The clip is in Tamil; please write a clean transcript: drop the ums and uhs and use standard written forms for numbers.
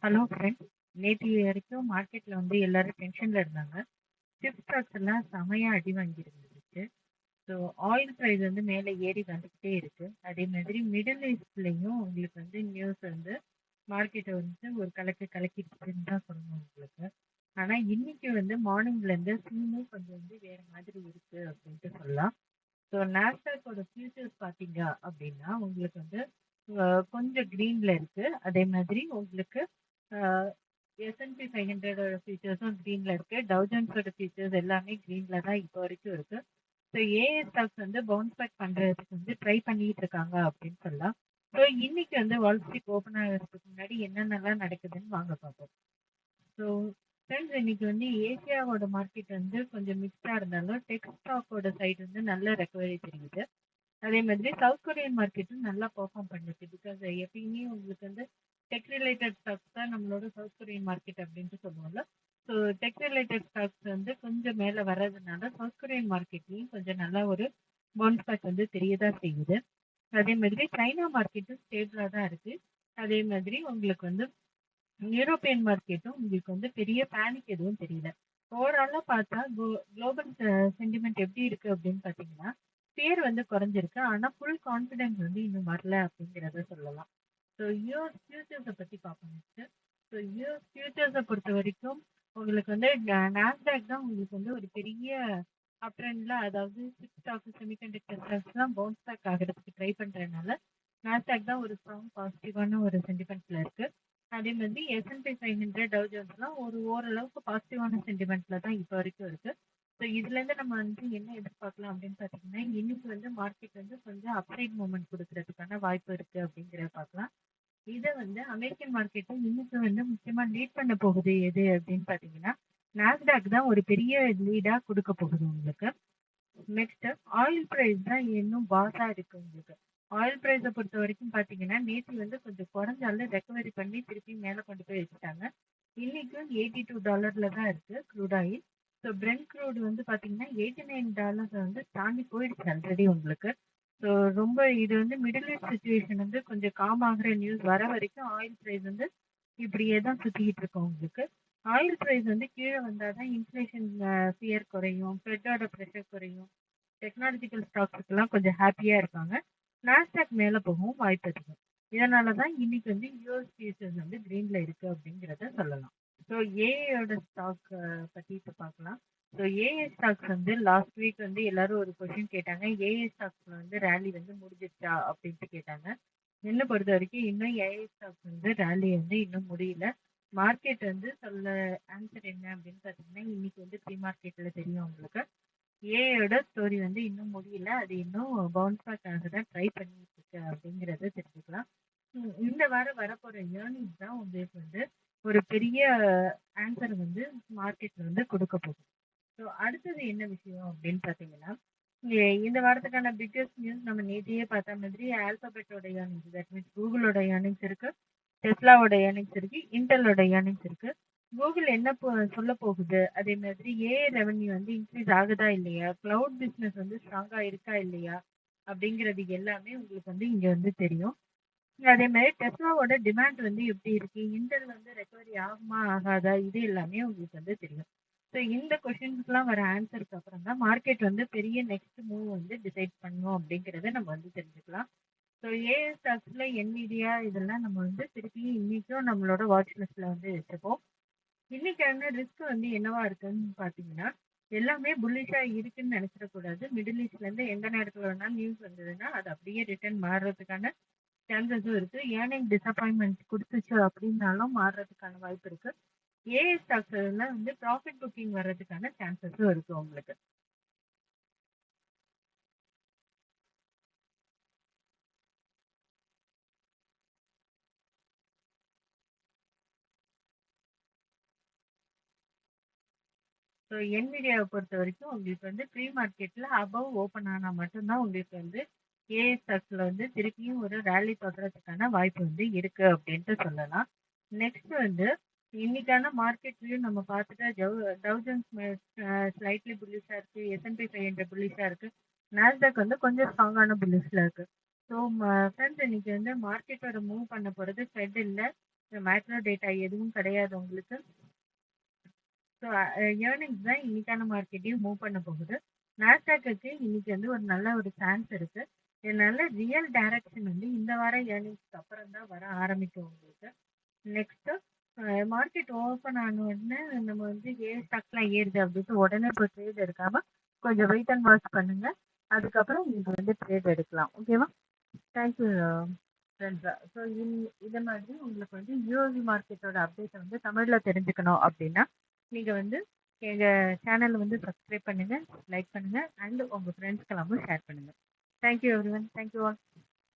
Hello friends. நேத்து வரைக்கும் மார்க்கெட்ல வந்து எல்லாரும் டென்ஷன்ல இருந்தாங்க. சிப் ஸ்டாக்ஸ் எல்லாம் செமையா அடி வாங்கியிருந்துச்சு. ஸோ ஆயில் பிரைஸ் வந்து மேலே ஏறி வந்துக்கிட்டே இருக்கு. அதே மாதிரி மிடில் ஈஸ்ட்லயும் உங்களுக்கு வந்து நியூஸ் வந்து மார்க்கெட்டை வந்து ஒரு கலக்கு கலக்கிடுச்சுன்னு தான் சொல்லணும் உங்களுக்கு. ஆனா இன்னைக்கு வந்து மார்னிங்ல இருந்து சீனும் கொஞ்சம் வந்து வேற மாதிரி இருக்கு அப்படின்ட்டு சொல்லலாம். ஸோ நாஸ்டாக்கோட ஃபியூச்சர்ஸ் பார்த்தீங்க அப்படின்னா உங்களுக்கு வந்து கொஞ்சம் க்ரீன்ல இருக்கு. அதே மாதிரி உங்களுக்கு எஸ்என்பி 500ஓட ஃபீச்சர்ஸும் க்ரீன்ல இருக்கு. டவுஜன்ஸோட ஃபீச்சர்ஸ் எல்லாமே க்ரீன்ல தான் இப்போ வரைக்கும் இருக்கு. ஸோ ஏஎஸ் ஸ்டாக்ஸ் வந்து பவுன்ஸ் பேக் பண்றதுக்கு வந்து ட்ரை பண்ணிட்டு இருக்காங்க அப்படின்னு சொல்லலாம். ஸோ இன்னைக்கு வந்து வால் ஸ்ட்ரீட் ஓப்பன் ஆகிறதுக்கு முன்னாடி என்னென்னலாம் நடக்குதுன்னு வாங்க பார்ப்போம். ஸோ ஃப்ரெண்ட்ஸ், இன்னைக்கு வந்து ஏசியாவோட மார்க்கெட் வந்து கொஞ்சம் மிக்ஸ்டா இருந்தாலும் டெக் ஸ்டாக்கோட சைடு வந்து நல்ல ரெக்கவரி தெரியுது. அதே மாதிரி சவுத் கொரியன் மார்க்கெட்டும் நல்லா பெர்ஃபார்ம் பண்ணுச்சு. பிகாஸ் எப்பயுமே உங்களுக்கு வந்து டெக் ரிலேட்டட் ஸ்டாக்ஸ் தான் நம்மளோட சவுத் கொரியன் மார்க்கெட் அப்படின்ட்டு சொல்லுவோம்ல. ஸோ டெக் ரிலேட்டட் ஸ்டாக்ஸ் வந்து கொஞ்சம் மேலே வர்றதுனால சவுத் கொரியன் மார்க்கெட்லையும் கொஞ்சம் நல்லா ஒரு பவுன்ஸ் பேக் வந்து தெரியதான் செய்யுது. அதே மாதிரி சைனா மார்க்கெட்டும் ஸ்டேபிளாக தான் இருக்கு. அதே மாதிரி உங்களுக்கு வந்து யூரோப்பியன் மார்க்கெட்டும் உங்களுக்கு வந்து பெரிய பேனிக் எதுவும் தெரியல. ஓவராலாக பார்த்தா குளோபல் சென்டிமெண்ட் எப்படி இருக்கு அப்படின்னு பார்த்தீங்கன்னா பேர் வந்து குறைஞ்சிருக்கு. ஆனால் ஃபுல் கான்ஃபிடென்ஸ் வந்து இன்னும் வரல அப்படிங்கிறத சொல்லலாம். ஸோ யூஎஸ் ஃபியூச்சர்ஸை பற்றி பார்ப்போம் நெக்ஸ்ட். ஸோ யூஎஸ் ஃபியூச்சர்ஸை பொறுத்த வரைக்கும் உங்களுக்கு வந்து நாஸ்டாக் தான் உங்களுக்கு வந்து ஒரு பெரிய அப் ட்ரெண்ட்ல, அதாவது சிப் ஸ்டாக் செமிகண்டக்டர் ஸ்டாக்ஸ்லாம் பவுன்ஸ் பேக் ஆகிறதுக்கு ட்ரை பண்ணுறதுனால நாஸ்டாக் தான் ஒரு ஸ்ட்ராங் பாசிட்டிவான ஒரு சென்டிமெண்ட்ல இருக்கு. அதே மாதிரி எஸ்என்பி 500 டவ் ஜோன்ஸ்லாம் ஒரு ஓரளவுக்கு பாசிட்டிவான சென்டிமெண்ட்ல தான் இப்போ வரைக்கும் இருக்கு. ஸோ இதுல இருந்து நம்ம வந்து என்ன எதிர்பார்க்கலாம் அப்படின்னு பார்த்தீங்கன்னா இன்னைக்கு வந்து மார்க்கெட் வந்து கொஞ்சம் அப்சைட் மூவ்மெண்ட் கொடுக்கறதுக்கான வாய்ப்பு இருக்கு அப்படிங்கிறத பார்க்கலாம். இதை வந்து அமெரிக்கன் மார்க்கெட்டும் இன்னைக்கு வந்து முக்கியமா லீட் பண்ண போகுது எது அப்படின்னு பார்த்தீங்கன்னா நாஸ்டாக் தான் ஒரு பெரிய லீடா கொடுக்க போகுது உங்களுக்கு. நெக்ஸ்ட் ஆயில் பிரைஸ் தான் இன்னும் பாஸா இருக்கு உங்களுக்கு. ஆயில் பிரைஸை பொறுத்த வரைக்கும் பாத்தீங்கன்னா நேற்று வந்து கொஞ்சம் குறைஞ்சாலும் ரெக்கவரி பண்ணி திருப்பி மேலே கொண்டு போய் வச்சுட்டாங்க. இன்னைக்கும் $82 தான் இருக்கு crude oil. So Brent crude வந்து பாத்தீங்கன்னா $89 வந்து தாண்டி போயிடுச்சு ஆல்ரெடி உங்களுக்கு. ஸோ ரொம்ப இது வந்து மிடில் ஈஸ்ட் சுச்சுவேஷன் வந்து கொஞ்சம் காம் ஆகுற நியூஸ் வர வரைக்கும் ஆயில் பிரைஸ் வந்து இப்படியே தான் சுத்திக்கிட்டு இருக்கோம் உங்களுக்கு. ஆயில் பிரைஸ் வந்து கீழே வந்தாதான் இன்ஃப்ளேஷன் ஃபியர் குறையும், ஃபெட்டோட ப்ரெஷர் குறையும், டெக்னாலஜிக்கல் ஸ்டாக்ஸுக்கெல்லாம் கொஞ்சம் ஹாப்பியா இருப்பாங்க. நாஸ்டாக் மேல போகவும் வாய்ப்பு இருக்கு. இதனால தான் இன்னைக்கு வந்து யூஎஸ் ஃபியூச்சர்ஸ் வந்து கிரீன்ல இருக்கு அப்படிங்கிறத சொல்லலாம். ஸோ ஏஐயோட ஸ்டாக் பத்தி இப்போ பார்க்கலாம். ஸோ ஏஐ ஸ்டாக்ஸ் வந்து லாஸ்ட் வீக் வந்து எல்லாரும் ஒரு கொஸ்டின் கேட்டாங்க, ஏஐ ஸ்டாக்ஸ்ல வந்து ரேலி வந்து முடிஞ்சிருச்சா அப்படின்ட்டு கேட்டாங்க. என்ன பொறுத்த வரைக்கும் இன்னும் ஏஐ ஸ்டாக்ஸ் வந்து ரேலி வந்து இன்னும் முடியல. மார்க்கெட் வந்து சொல்ல ஆன்சர் என்ன அப்படின்னு பார்த்தீங்கன்னா இன்னைக்கு வந்து ப்ரீ மார்க்கெட்ல தெரியும் உங்களுக்கு. ஏஐயோட ஸ்டோரி வந்து இன்னும் முடியல. அது இன்னும் பவுன்ஸ் பேக் ஆக தான் ட்ரை பண்ணிட்டு இருக்கு அப்படிங்கிறத தெரிஞ்சுக்கலாம். இந்த வாரம் வரப்போற ஏர்னிங்ஸ் தான் உங்களுக்கு வந்து ஒரு பெரிய ஆன்சர் வந்து மார்க்கெட்ல வந்து கொடுக்க போகுது. ஸோ அடுத்தது என்ன விஷயம் அப்படின்னு பார்த்தீங்கன்னா இந்த வாரத்துக்கான பிக்கஸ்ட் நியூஸ் நம்ம நேற்றையே பார்த்த மாதிரி ஆல்பபெட்டோட ஏர்னிங்ஸ், தட் மீன்ஸ் கூகுளோட ஏர்னிங்ஸ் இருக்கு, டெஸ்லாவோட ஏர்னிங்ஸ் இருக்கு, இன்டெலோட ஏர்னிங்ஸ் இருக்கு. கூகுள் என்ன சொல்ல போகுது, அதே மாதிரி ஏஐ ரெவன்யூ வந்து இன்க்ரீஸ் ஆகுதா இல்லையா, கிளவுட் பிஸ்னஸ் வந்து ஸ்ட்ராங்கா இருக்கா இல்லையா அப்படிங்கிறது எல்லாமே உங்களுக்கு வந்து இங்க வந்து தெரியும். அதே மாதிரி டெஸ்லாவோட டிமாண்ட் வந்து எப்படி இருக்கு, இன்டெல் வந்து ரெக்கவரி ஆகுமா ஆகாதா, இது எல்லாமே உங்களுக்கு வந்து தெரியும். ஸோ இந்த கொஷின்ஸ்க்குலாம் வர ஆன்சருக்கு அப்புறம் தான் மார்க்கெட் வந்து பெரிய நெக்ஸ்ட் மூவ் வந்து டிசைட் பண்ணும் அப்படிங்கிறத நம்ம வந்து தெரிஞ்சுக்கலாம். ஸோ ஏஐ ஸ்டாக்ஸ்ல என்விடியா இதெல்லாம் நம்ம வந்து திருப்பியும் இன்னைக்கும் நம்மளோட வாட்ச் லிஸ்ட்ல வந்து வச்சுப்போம். இன்னைக்கான ரிஸ்க் வந்து என்னவா இருக்குன்னு பாத்தீங்கன்னா எல்லாமே புல்லிஷா இருக்குன்னு நினைச்சிடக்கூடாது. மிடில் ஈஸ்ட்ல இருந்து எந்த நேரத்துல வேணாலும் நியூஸ் வந்ததுன்னா அது அப்படியே ரிட்டர்ன் மாறுறதுக்கான சான்சஸும் இருக்கு. ஏர்னிங் டிசப்பாயின்மெண்ட் கொடுத்துச்சு அப்படின்னாலும் மாறுறதுக்கான வாய்ப்பு இருக்கு. ஏஐ ஸ்டாக்ஸ்ல வந்து ப்ராஃபிட் புக்கிங் வர்றதுக்கான சான்சஸும் இருக்கு உங்களுக்கு. ஸோ என்விடியாவை பொறுத்த வரைக்கும் உங்களுக்கு வந்து ப்ரீ மார்க்கெட்ல அபவ் ஓப்பன் ஆனா மட்டும்தான் உங்களுக்கு வந்து ஏஐ ஸ்டாக்ஸ்ல வந்து திருப்பியும் ஒரு ரேலி தொடர்றதுக்கான வாய்ப்பு வந்து இருக்கு அப்படின்ட்டு சொல்லலாம். நெக்ஸ்ட் வந்து இன்னைக்கான மார்க்கெட் வியூ நம்ம பார்த்துட்டா டவுஜன்ஸ் ஸ்லைட்லி புல்லிஷா இருக்கு, எஸ்என்பி 500 புல்லிஷா இருக்கு, நாஸ்டாக் வந்து கொஞ்சம் ஸ்ட்ராங்கான புல்லிஷ்ல இருக்கு. ஸோ ஃப்ரெண்ட்ஸ், இன்னைக்கு வந்து மார்க்கெட்டோட மூவ் பண்ண போறது ஃபெட் இல்லை, மேக்ரோ டேட்டா எதுவும் கிடையாது உங்களுக்கு. ஸோ ஏர்னிங்ஸ் தான் இன்னைக்கான மார்க்கெட்டையும் மூவ் பண்ண போகுது. நாஸ்டாக்கு இன்னைக்கு வந்து ஒரு நல்ல ஒரு சான்ஸ் இருக்கு. இதனால ரியல் டைரக்ஷன் வந்து இந்த வார ஏர்னிங்ஸ்க்கு அப்புறம் தான் வர ஆரம்பிக்கும் உங்களுக்கு. நெக்ஸ்ட் மார்க்கெட் ஓப்பன் ஆன உடனே நம்ம வந்து ஸ்டாக்லாம் ஏறுது அப்படின்னு உடனே இப்போ ட்ரேட் எடுக்காம கொஞ்சம் வெயிட் அண்ட் வாட்ச் பண்ணுங்க. அதுக்கப்புறம் உங்களுக்கு வந்து ட்ரேட் எடுக்கலாம். ஓகேவா? தேங்க்யூ ஃப்ரெண்ட்ஸா. ஸோ இதை மாதிரி உங்களுக்கு வந்து யூஎஸ்சி மார்க்கெட்டோட அப்டேட்டை வந்து தமிழில் தெரிஞ்சுக்கணும் அப்படின்னா நீங்கள் வந்து எங்கள் சேனலை வந்து சப்ஸ்கிரைப் பண்ணுங்கள், லைக் பண்ணுங்கள், அண்ட் உங்கள் ஃப்ரெண்ட்ஸ்க்கெல்லாமும் ஷேர் பண்ணுங்கள். Thank you every one. Thank you all.